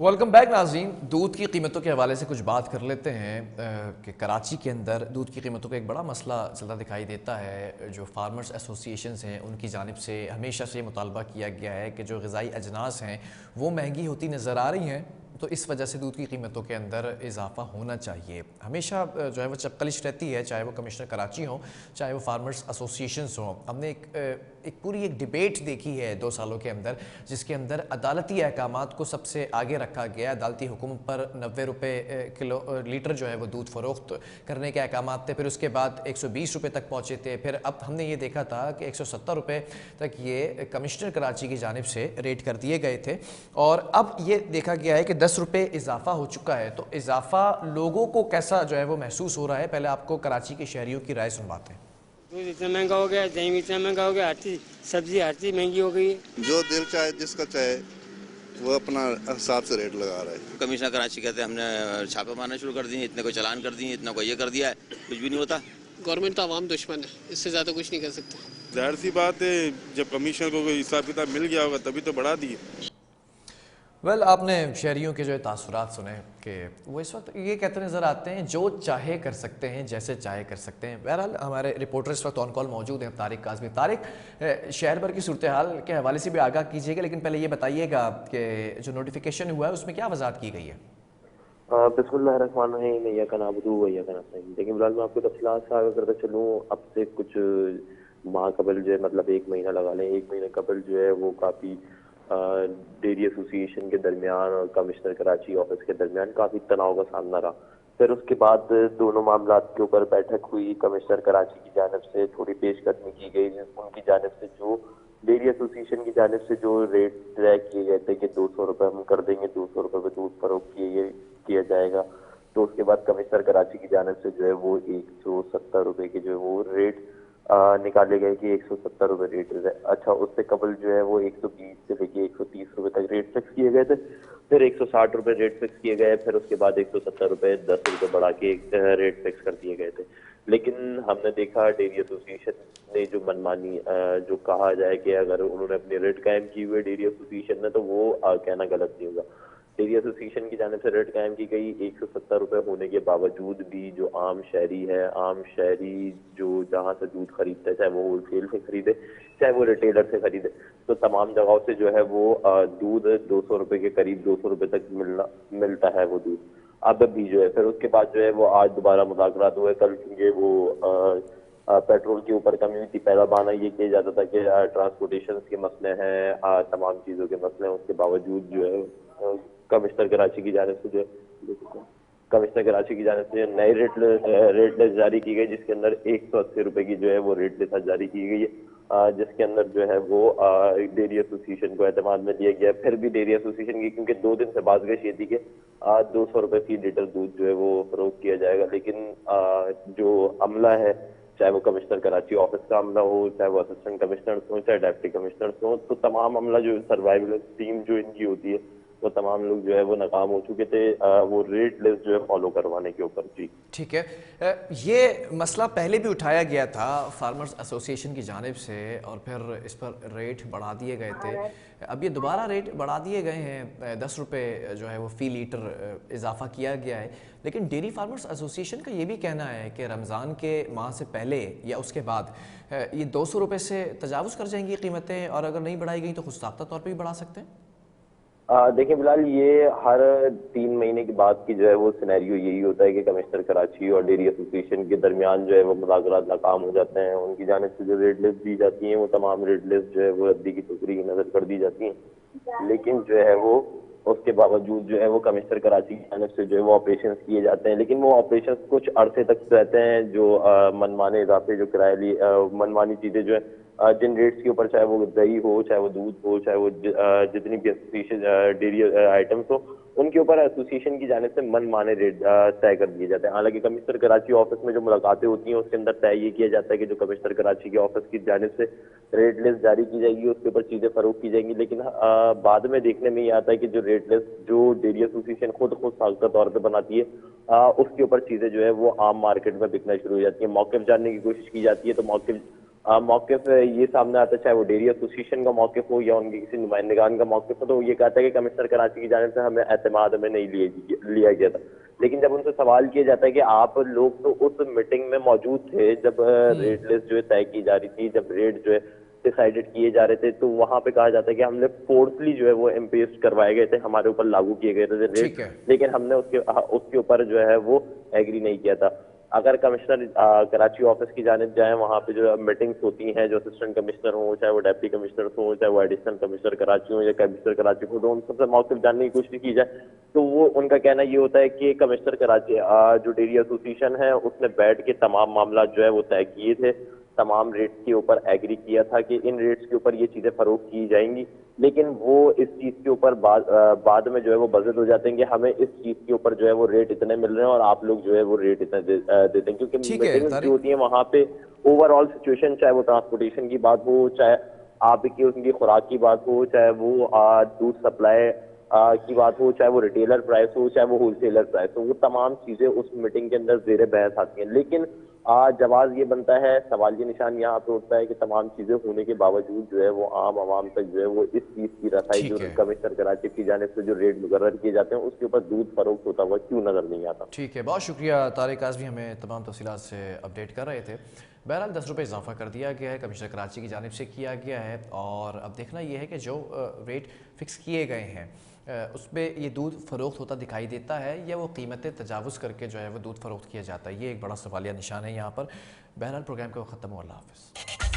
Welcome back नाज़रीन। दूध की कीमतों के हवाले से कुछ बात कर लेते हैं कि कराची के अंदर दूध की कीमतों का एक बड़ा मसला चलता दिखाई देता है। जो फार्मर्स एसोसिएशंस हैं उनकी जानिब से हमेशा से मुतालबा किया गया है कि जो ग़िज़ाई अजनास हैं वो महंगी होती नज़र आ रही हैं, तो इस वजह से दूध की कीमतों के अंदर इजाफा होना चाहिए। हमेशा जो है वो चपकलिश रहती है, चाहे वो कमिश्नर कराची हो, चाहे वो फार्मर्स एसोसिएशंस हों। हमने एक पूरी एक डिबेट देखी है 2 सालों के अंदर, जिसके अंदर अदालती अहकामात को सबसे आगे रखा गया। अदालती हुक्म पर 90 रुपये किलो लीटर जो है वो दूध फ़रोख्त करने के अहकामात थे, फिर उसके बाद 120 रुपये तक पहुँचे थे, फिर अब हमने ये देखा था कि 170 रुपये तक ये कमिश्नर कराची की जानिब से रेट कर दिए गए थे, और अब ये देखा गया है कि 10 रुपये इजाफा हो चुका है। तो इजाफा लोगों को कैसा जो है वो महसूस हो रहा है, पहले आपको कराची के शहरियों की राय सुनवाते हैं। दूध इतना महंगा हो गया, दही इतना महंगा हो गया, हर चीज़ सब्जी हर चीज़ महंगी हो गई है। जो दिल चाहे जिसका चाहे वो अपना हिसाब से रेट लगा रहा है। कमिश्नर कराची कहते हैं हमने छापे मारना शुरू कर दिए, इतने को चालान कर दिए, इतना को ये कर दिया है, कुछ भी नहीं होता। गवर्नमेंट तो आवाम दुश्मन है, इससे ज़्यादा कुछ नहीं कर सकते। जाहिर सी बात है, जब कमीशन को कोई हिसाब किताब मिल गया होगा तभी तो बढ़ा दिए। आपने शहरियों के जो है तासुरात सुने कि वो इस वक्त ये कहते नज़र आते हैं जो चाहे कर सकते हैं, जैसे चाहे कर सकते हैं। बहरहाल हमारे रिपोर्टर इस वक्त ऑन कॉल मौजूद हैं, तारिक काज़मी। तारिक, शहर भर की सूरत हाल के हवाले से भी आगाह कीजिएगा, लेकिन पहले ये बताइएगा कि जो नोटिफिकेशन हुआ है उसमें क्या वजाहत की गई है। बिस्मिल्लाहिर्रहमानिर्रहीम, इय्याका नअबुदु व इय्याका नस्तईन। लेकिन फिलहाल मैं आपको तफसीलात से आगे करता चलूँ। अब से कुछ माह कबल जो है, मतलब 1 महीना लगा लें, 1 महीने कबल जो है वो काफ़ी डेयरी एसोसिएशन के दरमियान और कमिश्नर कराची ऑफिस के दरमियान काफ़ी तनाव का सामना रहा। फिर उसके बाद दोनों मामलात के ऊपर बैठक हुई। कमिश्नर कराची की जानिब से थोड़ी पेशकदमी की गई, उनकी जानिब से जो डेयरी एसोसिएशन की जानिब से जो रेट तय किए गए थे कि 200 रुपये हम कर देंगे, 200 रुपये पे दूध फरोख्त किया जाएगा। तो उसके बाद कमिश्नर कराची की जानिब से जो है वो 170 रुपये के जो है वो रेट निकाले गए कि 170 रुपये रेट है। अच्छा, उससे कबल जो है वो 120 से लेके 130 रुपये तक रेट फिक्स किए गए थे, फिर 160 रुपये रेट फिक्स किए गए, फिर उसके बाद 170 रुपये 10 रुपये बढ़ा के रेट फिक्स कर दिए गए थे। लेकिन हमने देखा डेयरी एसोसिएशन ने जो मनमानी जो कहा जाए कि अगर उन्होंने अपने रेट कायम की हुए डेयरी एसोसिएशन ने, तो वो कहना गलत नहीं होगा। डेयरी एसोसिएशन की जानिब से रेट कायम की गई 170 रुपये होने के बावजूद भी जो आम शहरी है, आम शहरी जो जहाँ से दूध खरीदता है, चाहे वो होलसेल से खरीदे चाहे वो रिटेलर से खरीदे, तो तमाम जगहों से जो है वो दूध 200 रुपये के करीब 200 रुपये तक मिलता है वो दूध अब भी जो है। फिर उसके बाद जो है वो आज दोबारा मुज़ाकरात हुए। कल क्योंकि वो पेट्रोल के ऊपर कमी हुई थी, पहला बहाना ये किया जाता था कि ट्रांसपोर्टेशन के मसले हैं, तमाम चीज़ों के मसले हैं। उसके बावजूद जो है कमिश्नर कराची की जानिब से जो नई रेट लिस्ट जारी की गई, जिसके अंदर 180 रुपये की जो है वो रेट लिस्ट जारी की गई है, जिसके अंदर जो है वो डेयरी एसोसिएशन को एतमाद में लिया गया। फिर भी डेयरी एसोसिएशन की क्योंकि 2 दिन से बाज़गश ये थी कि 200 रुपये फी लीटर दूध जो है वो फरोख्त किया जाएगा, लेकिन जो अमला है, चाहे वो कमिश्नर कराची ऑफिस का अमला हो, चाहे वो असिस्टेंट कमिश्नर्स हो, चाहे डिप्टी कमिश्नर्स हो, तो तमाम अमला जो सर्वाइवल टीम जो इनकी होती है वो तमाम लोग जो है वो नाकाम हो चुके थे वो रेट लिस्ट जो है फॉलो करवाने के ऊपर। जी ठीक है, ये मसला पहले भी उठाया गया था फार्मर्स एसोसिएशन की जानिब से और फिर इस पर रेट बढ़ा दिए गए थे। अब ये दोबारा रेट बढ़ा दिए गए हैं, 10 रुपये जो है वो फ़ी लीटर इजाफा किया गया है। लेकिन डेयरी फार्मर्स एसोसिएशन का ये भी कहना है कि रमज़ान के माह से पहले या उसके बाद ये 200 रुपये से तजावुज़ कर जाएंगी कीमतें, और अगर नहीं बढ़ाई गई तो खुद साख्ता तौर पर भी बढ़ा सकते हैं। देखिए फिलहाल ये हर 3 महीने के बाद की जो है वो सिनेरियो यही होता है कि कमिश्नर कराची और डेयरी एसोसिएशन के दरमियान जो है वो मुज़ाकरात नाकाम हो जाते हैं। उनकी जानिब से जो रेट लिस्ट दी जाती है वो तमाम रेट लिस्ट जो है वो रद्दी की टुकड़ी की नज़र कर दी जाती है, लेकिन जो है वो उसके बावजूद जो है वो कमिश्नर कराची की जानिब से जो है वो ऑपरेशन किए जाते हैं। लेकिन वो ऑपरेशन कुछ अरसे तक रहते हैं, जो मनमाने इजाफे जो किराए मनमानी चीज़ें जो है जिन रेट्स के ऊपर, चाहे वो दही हो, चाहे वो दूध हो, चाहे वो जितनी भी एसोसिएशन डेयरी आइटम्स हो, उनके ऊपर एसोसिएशन की जानिब से मनमाने रेट तय कर दिए जाते हैं। हालांकि कमिश्नर कराची ऑफिस में जो मुलाकातें होती हैं उसके अंदर तय ये किया जाता है कि जो कमिश्नर कराची के ऑफिस की जानिब से रेट लिस्ट जारी की जाएगी उसके ऊपर चीज़ें फरोख्त की जाएंगी। लेकिन बाद में देखने में ये आता है कि जो रेट लिस्ट जो डेयरी एसोसिएशन खुद साख्ता तौर पर बनाती है उसके ऊपर चीज़ें जो है वो आम मार्केट में बिकना शुरू हो जाती है। मौक़िफ़ जानने की कोशिश की जाती है तो मौक़िफ़ ये सामने आता है, चाहे वो डेयरी एसोसिएशन का मौक़िफ़ हो या उनके किसी नुमाइंदगान का मौक़िफ़ हो, तो ये कहता है कि कमिश्नर कराची की जानिब से हमें एतमाद में नहीं लिया गया था। लेकिन जब उनसे सवाल किया जाता है कि आप लोग तो उस मीटिंग में मौजूद थे जब रेट लिस्ट जो है तय की जा रही थी, जब रेट जो है डिसाइडेड किए जा रहे थे, तो वहाँ पे कहा जाता है कि हमने फोर्सली जो है वो इम्पोज करवाए गए थे, हमारे ऊपर लागू किए गए थे ठीक रेट, है। लेकिन हमने उसके ऊपर जो है वो एग्री नहीं किया था। अगर कमिश्नर कराची ऑफिस की जानिब जाए, वहाँ पे जो मीटिंग्स होती हैं, जो असिस्टेंट कमिश्नर हो, चाहे वो डेप्टी कमिश्नर हो, चाहे वो एडिशनल कमिश्नर कराची हो या कमिश्नर कराची हो, तो उन सबसे मौक़िफ़ जानने की कोशिश की जाए तो वो उनका कहना ये होता है कि कमिश्नर कराची जो डेयरी एसोसिएशन है उसने बैठ के तमाम मामला जो है वो तय किए थे, तमाम रेट्स के ऊपर एग्री किया था कि इन रेट्स के ऊपर ये चीज़ें फरोख्त की जाएंगी, लेकिन वो इस चीज़ के ऊपर बाद में जो है वो बजट हो जाते हैं कि हमें इस चीज़ के ऊपर जो है वो रेट इतने मिल रहे हैं और आप लोग जो है वो रेट इतने देते हैं, क्योंकि ठीक है मीटिंग्स जो तारिक। होती हैं वहाँ पे ओवरऑल सिचुएशन, चाहे वो ट्रांसपोर्टेशन की बात हो, चाहे आपकी उनकी खुराक की बात हो, चाहे वो दूध सप्लाई की बात हो, चाहे वो रिटेलर प्राइस हो, चाहे वो होलसेलर प्राइस हो, वो तमाम चीज़ें उस मीटिंग के अंदर ज़ेर बहस आती हैं। लेकिन जवाब ये बनता है, सवाल ये निशान यहाँ पे उठता है कि तमाम चीज़ें होने के बावजूद जो है वो आम आवाम तक जो है वो इस चीज़ की रसाई जो ठीक है। कमिश्नर कराची की जानिब से जो रेट मुकर्रर किए जाते हैं उसके ऊपर दूध फरोख्त होता हुआ क्यों नज़र नहीं आता। ठीक है, बहुत शुक्रिया तारिक आज़मी, हमें तमाम तफसीलात से अपडेट कर रहे थे। बहरहाल 10 रुपये इजाफा कर दिया गया है, कमिश्नर कराची की जानिब से किया गया है, और अब देखना ये है कि जो रेट फिक्स किए गए हैं उसमें ये दूध फ़रोख्त होता दिखाई देता है या वो कीमतें तजावुज़ करके जो है वो दूध फ़रोख्त किया जाता है, ये एक बड़ा सवालिया निशान है यहाँ पर। बहरहाल प्रोग्राम को ख़त्म हो, अल्लाह हाफ़िज़।